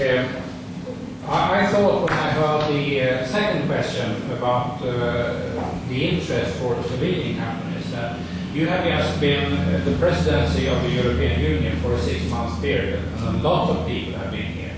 I thought when I heard the second question about the interest for leading companies that you have just been the presidency of the European Union for a 6-month period, and a lot of people have been here.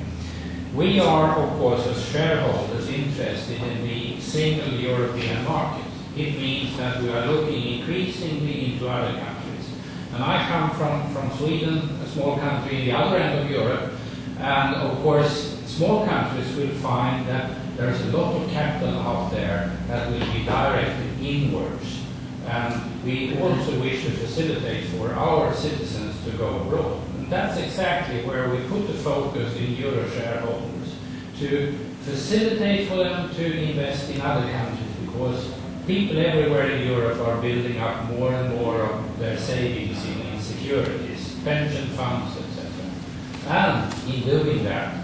We are, of course, as shareholders interested in the single European market. It means that we are looking increasingly into other countries. And I come from Sweden, a small country in the other end of Europe, and of course small countries will find that there's a lot of capital out there that will be directed inwards. And we also wish to facilitate for our citizens to go abroad. And that's exactly where we put the focus in Euro shareholders, to facilitate for them to invest in other countries, because people everywhere in Europe are building up more and more of their savings in securities, pension funds, etc. And in doing that,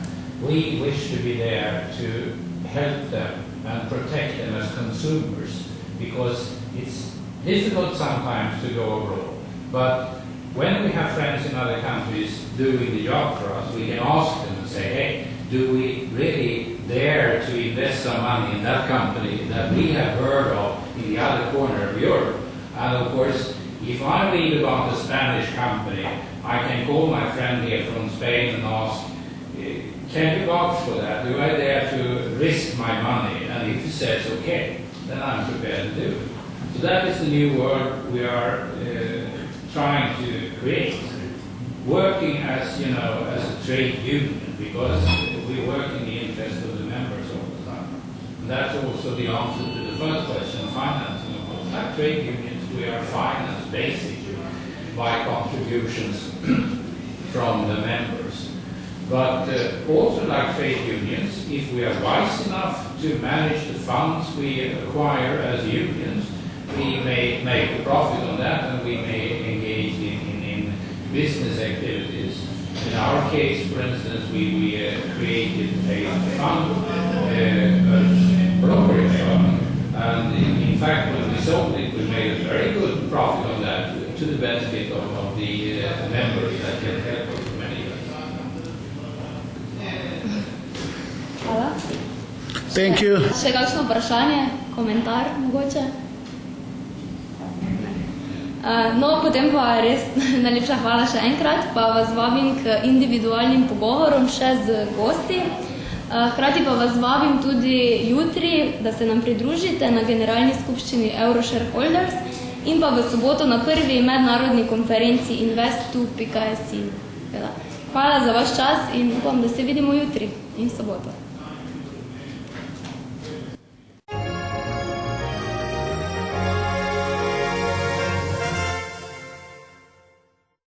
we wish to be there to help them and protect them as consumers, because it's difficult sometimes to go abroad. But when we have friends in other countries doing the job for us, we can ask them and say, hey, do we really dare to invest some money in that company that we have heard of in the other corner of Europe? And of course, if I read about a Spanish company, I can call my friend here from Spain and ask, can you vouch for that? Do I dare to risk my money? And if he says okay, then I'm prepared to do it. So that is the new world we are trying to create. Working as, you know, as a trade union, because we work in the interest of the members all the time. And that's also the answer to the first question, financing. Of course, like trade unions, we are financed basically by contributions from the members. But also like trade unions, if we are wise enough to manage the funds we acquire as unions, we may make a profit on that, and we may engage in business activities. In our case, for instance, we created a fund, a brokerage fund, and in fact, when we sold it, we made a very good profit on that to the benefit of the members that can help us for many years. Hvala. Thank you. Še kakšno vprašanje, komentar mogoče? No, potem pa res najlepša hvala še enkrat, pa vas vabim k individualnim pogovorom še z gosti. Hkrati pa vas vabim tudi jutri, da se nam pridružite na generalni skupščini Euro Shareholders in pa v soboto na prvi mednarodni konferenci Invest2.si. Hvala za vaš čas in upam, da se vidimo jutri in soboto.